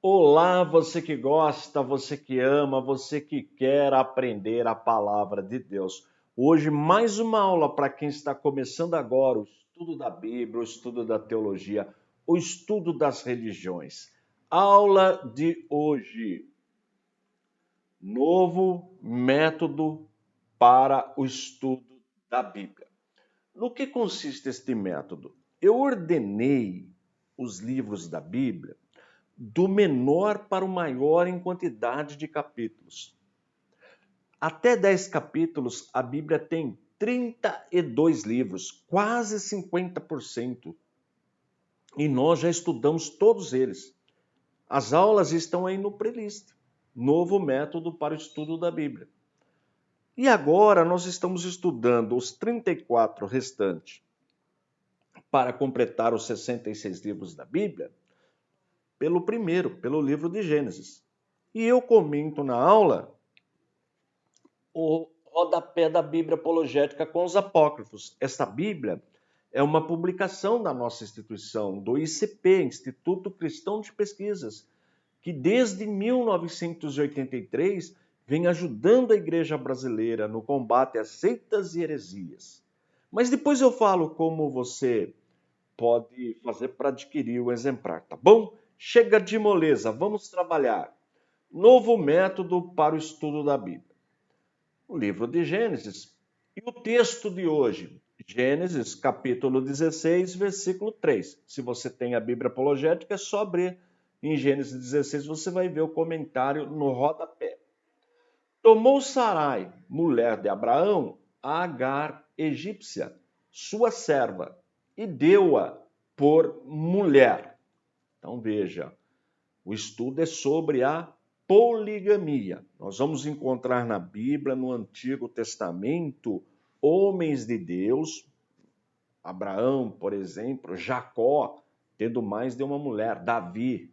Olá, você que gosta, você que ama, você que quer aprender a palavra de Deus. Hoje, mais uma aula para quem está começando agora o estudo da Bíblia, o estudo da teologia, o estudo das religiões. Aula de hoje: novo método para o estudo da Bíblia. No que consiste este método? Eu ordenei os livros da Bíblia do menor para o maior em quantidade de capítulos. Até 10 capítulos, a Bíblia tem 32 livros, quase 50%. E nós já estudamos todos eles. As aulas estão aí no playlist. Novo método para o estudo da Bíblia. E agora nós estamos estudando os 34 restantes para completar os 66 livros da Bíblia pelo livro de Gênesis. E eu comento na aula o rodapé da Bíblia Apologética com os Apócrifos. Esta Bíblia é uma publicação da nossa instituição, do ICP, Instituto Cristão de Pesquisas, que desde 1983 vem ajudando a igreja brasileira no combate às seitas e heresias. Mas depois eu falo como você pode fazer para adquirir o exemplar, tá bom? Chega de moleza, vamos trabalhar. Novo método para o estudo da Bíblia. O livro de Gênesis. E o texto de hoje, Gênesis, capítulo 16, versículo 3. Se você tem a Bíblia apologética, é só abrir em Gênesis 16, você vai ver o comentário no rodapé. Tomou Sarai, mulher de Abraão, a Agar, egípcia, sua serva, e deu-a por mulher. Então veja, o estudo é sobre a poligamia. Nós vamos encontrar na Bíblia, no Antigo Testamento, homens de Deus, Abraão, por exemplo, Jacó, tendo mais de uma mulher, Davi.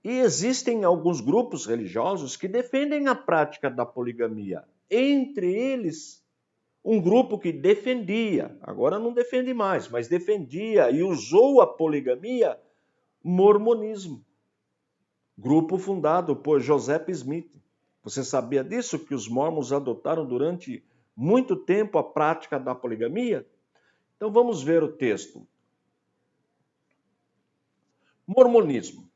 E existem alguns grupos religiosos que defendem a prática da poligamia. Entre eles, um grupo que defendia, agora não defende mais, mas defendia e usou a poligamia, mormonismo. Grupo fundado por Joseph Smith. Você sabia disso? Que os mormons adotaram durante muito tempo a prática da poligamia? Então vamos ver o texto. Mormonismo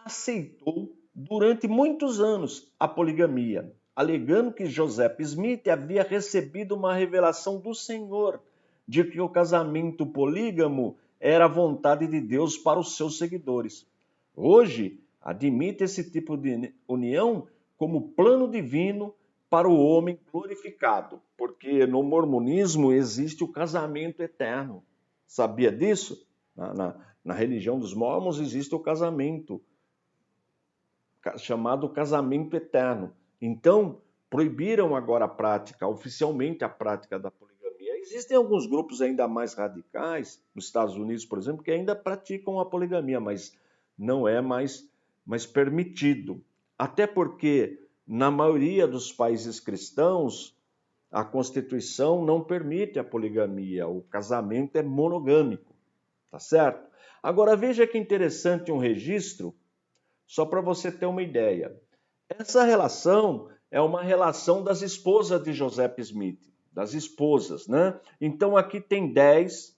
aceitou durante muitos anos a poligamia, alegando que Joseph Smith havia recebido uma revelação do Senhor de que o casamento polígamo era a vontade de Deus para os seus seguidores. Hoje, admite esse tipo de união como plano divino para o homem glorificado, porque no mormonismo existe o casamento eterno. Sabia disso? Na religião dos mormons existe o casamento, chamado casamento eterno. Então, proibiram agora a prática, oficialmente a prática da poligamia. Existem alguns grupos ainda mais radicais, nos Estados Unidos, por exemplo, que ainda praticam a poligamia, mas não é mais permitido. Até porque, na maioria dos países cristãos, a Constituição não permite a poligamia, o casamento é monogâmico, tá certo? Agora veja que interessante um registro, só para você ter uma ideia. Essa relação é uma relação das esposas de Joseph Smith, das esposas, né? Então aqui tem 10,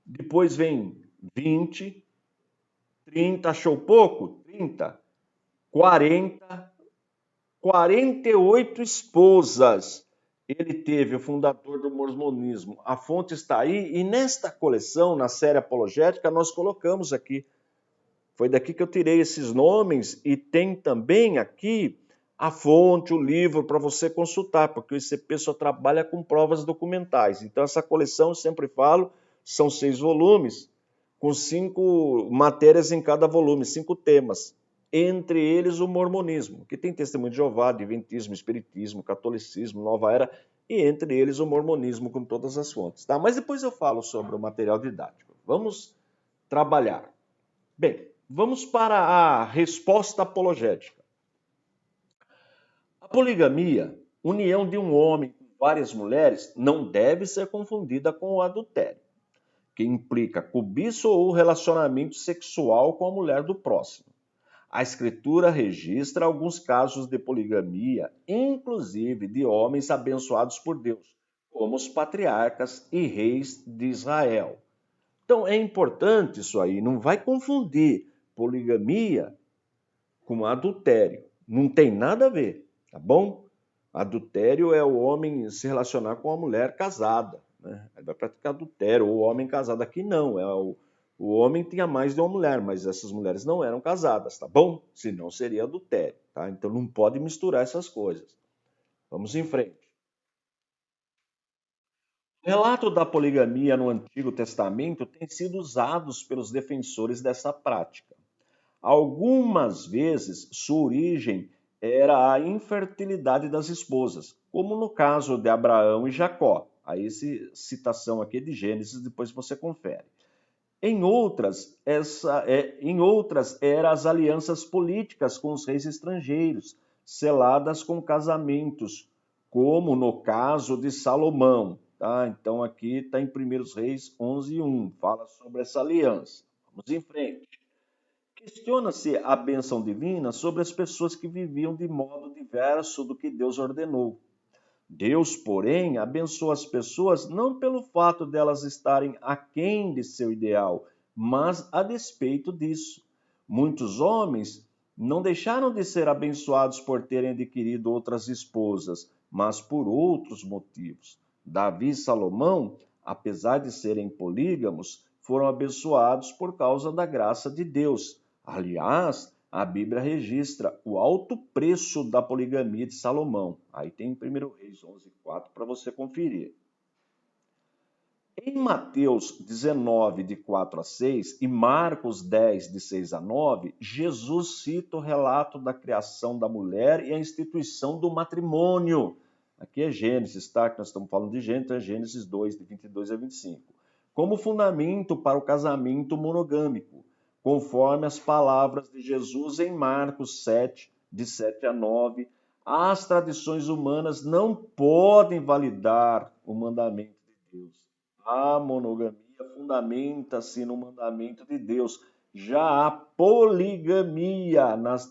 depois vem 20, 30, achou pouco? 30, 40, 48 esposas. Ele teve, o fundador do mormonismo. A fonte está aí, e nesta coleção, na série apologética, nós colocamos aqui. Foi daqui que eu tirei esses nomes, e tem também aqui a fonte, o livro para você consultar, porque o ICP só trabalha com provas documentais. Então essa coleção, eu sempre falo, são 6 volumes, com 5 matérias em cada volume, 5 temas. Entre eles o mormonismo, que tem testemunho de Jeová, adventismo, espiritismo, catolicismo, nova era, e entre eles o mormonismo com todas as fontes. Tá? Mas depois eu falo sobre o material didático. Vamos trabalhar. Bem, vamos para a resposta apologética. A poligamia, união de um homem com várias mulheres, não deve ser confundida com o adultério. que implica cobiça ou relacionamento sexual com a mulher do próximo. A Escritura registra alguns casos de poligamia, inclusive de homens abençoados por Deus, como os patriarcas e reis de Israel. Então é importante isso aí, não vai confundir poligamia com adultério. Não tem nada a ver, tá bom? Adultério é o homem se relacionar com a mulher casada, né? Ele vai praticar adultério, ou o homem casado aqui não, o homem tinha mais de uma mulher, mas essas mulheres não eram casadas, tá bom? Senão seria adultério, tá? Então não pode misturar essas coisas. Vamos em frente. O relato da poligamia no Antigo Testamento tem sido usado pelos defensores dessa prática. Algumas vezes, sua origem era a infertilidade das esposas, como no caso de Abraão e Jacó. Aí, citação aqui de Gênesis, depois você confere. Em outras eram as alianças políticas com os reis estrangeiros, seladas com casamentos, como no caso de Salomão. Tá? Então, aqui está em 1 Reis 11:1, fala sobre essa aliança. Vamos em frente. Questiona-se a bênção divina sobre as pessoas que viviam de modo diverso do que Deus ordenou. Deus, porém, abençoa as pessoas não pelo fato delas estarem aquém de seu ideal, mas a despeito disso. Muitos homens não deixaram de ser abençoados por terem adquirido outras esposas, mas por outros motivos. Davi e Salomão, apesar de serem polígamos, foram abençoados por causa da graça de Deus. Aliás, a Bíblia registra o alto preço da poligamia de Salomão. Aí tem em 1 Reis 11:4 para você conferir. Em Mateus 19, de 4 a 6, e Marcos 10, de 6 a 9, Jesus cita o relato da criação da mulher e a instituição do matrimônio. Aqui é Gênesis, tá? Que nós estamos falando de Gênesis, é Gênesis 2, de 22 a 25. Como fundamento para o casamento monogâmico, conforme as palavras de Jesus em Marcos 7, de 7 a 9, as tradições humanas não podem validar o mandamento de Deus. A monogamia fundamenta-se no mandamento de Deus. Já a poligamia nas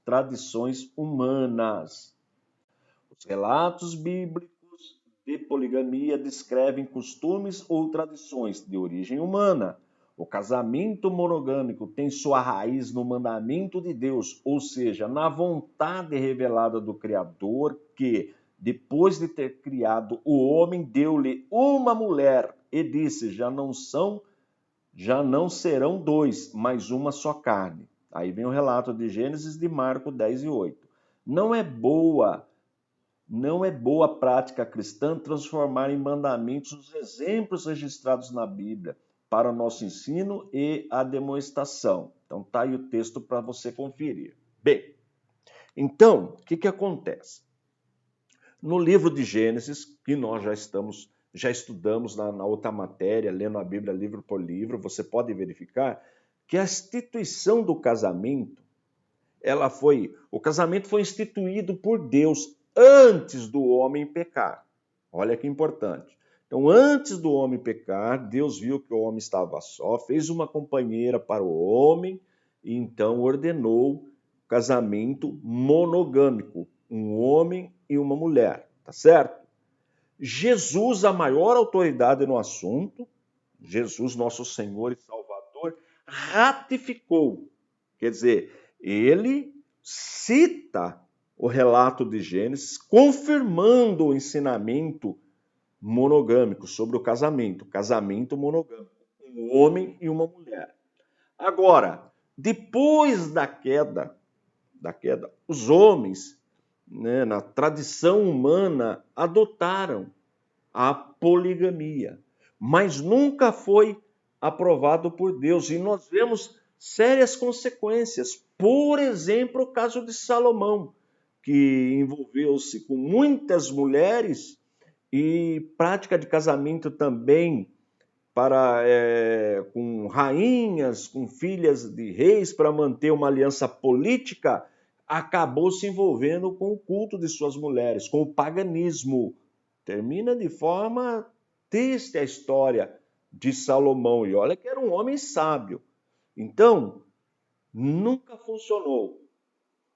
tradições humanas. Os relatos bíblicos de poligamia descrevem costumes ou tradições de origem humana. O casamento monogâmico tem sua raiz no mandamento de Deus, ou seja, na vontade revelada do Criador que, depois de ter criado o homem, deu-lhe uma mulher e disse: já não serão dois, mas uma só carne. Aí vem o relato de Gênesis, de Marcos 10 e 8. Não é boa prática cristã transformar em mandamentos os exemplos registrados na Bíblia para o nosso ensino e a demonstração. Então tá aí o texto para você conferir. Bem, então, o que acontece? No livro de Gênesis, que nós já estudamos na outra matéria, lendo a Bíblia livro por livro, você pode verificar que a instituição do casamento, o casamento foi instituído por Deus antes do homem pecar. Olha que importante. Então, antes do homem pecar, Deus viu que o homem estava só, fez uma companheira para o homem e então ordenou o casamento monogâmico, um homem e uma mulher, tá certo? Jesus, a maior autoridade no assunto, Jesus, nosso Senhor e Salvador, ratificou. Quer dizer, ele cita o relato de Gênesis, confirmando o ensinamento monogâmico sobre o casamento monogâmico, um homem e uma mulher. Agora, depois da queda, os homens, né, na tradição humana, adotaram a poligamia, mas nunca foi aprovado por Deus. E nós vemos sérias consequências. Por exemplo, o caso de Salomão, que envolveu-se com muitas mulheres e prática de casamento também com rainhas, com filhas de reis, para manter uma aliança política, acabou se envolvendo com o culto de suas mulheres, com o paganismo. Termina de forma triste a história de Salomão. E olha que era um homem sábio. Então, nunca funcionou.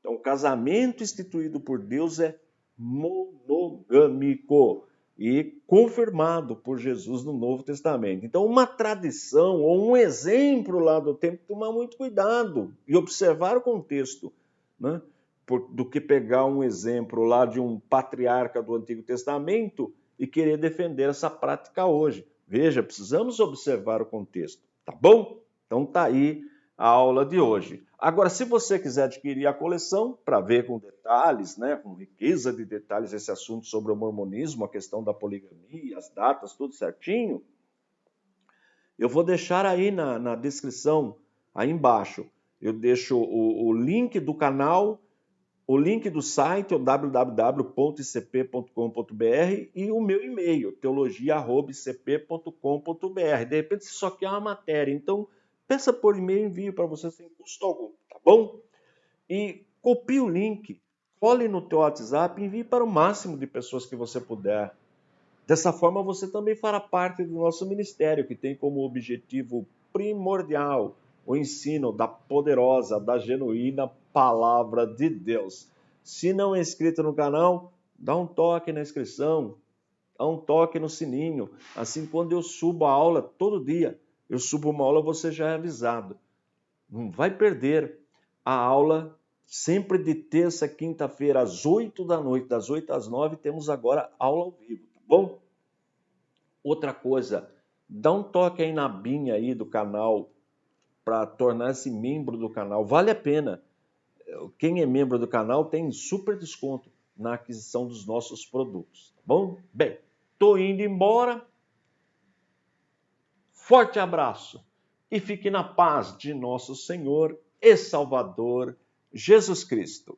Então, o casamento instituído por Deus é monogâmico e confirmado por Jesus no Novo Testamento. Então, uma tradição ou um exemplo lá do tempo, tomar muito cuidado e observar o contexto, né? Do que pegar um exemplo lá de um patriarca do Antigo Testamento e querer defender essa prática hoje. Veja, precisamos observar o contexto, tá bom? Então tá aí a aula de hoje. Agora, se você quiser adquirir a coleção para ver com detalhes, né, com riqueza de detalhes esse assunto sobre o mormonismo, a questão da poligamia, as datas, tudo certinho, eu vou deixar aí na descrição, aí embaixo, eu deixo o link do canal, o link do site, o www.icp.com.br e o meu e-mail, teologia@icp.com.br. De repente você só quer uma matéria, então peça por e-mail e envio para você sem custo algum, tá bom? E copie o link, cole no teu WhatsApp e envie para o máximo de pessoas que você puder. Dessa forma você também fará parte do nosso ministério, que tem como objetivo primordial o ensino da poderosa, da genuína palavra de Deus. Se não é inscrito no canal, dá um toque na inscrição, dá um toque no sininho. Assim, quando eu subo a aula, todo dia, eu subo uma aula, você já é avisado. Não vai perder a aula, sempre de terça a quinta-feira, às 8 da noite, das 8 às 9, temos agora aula ao vivo, tá bom? Outra coisa, dá um toque aí na abinha aí do canal para tornar-se membro do canal. Vale a pena. Quem é membro do canal tem super desconto na aquisição dos nossos produtos, tá bom? Bem, tô indo embora. Forte abraço e fique na paz de nosso Senhor e Salvador Jesus Cristo.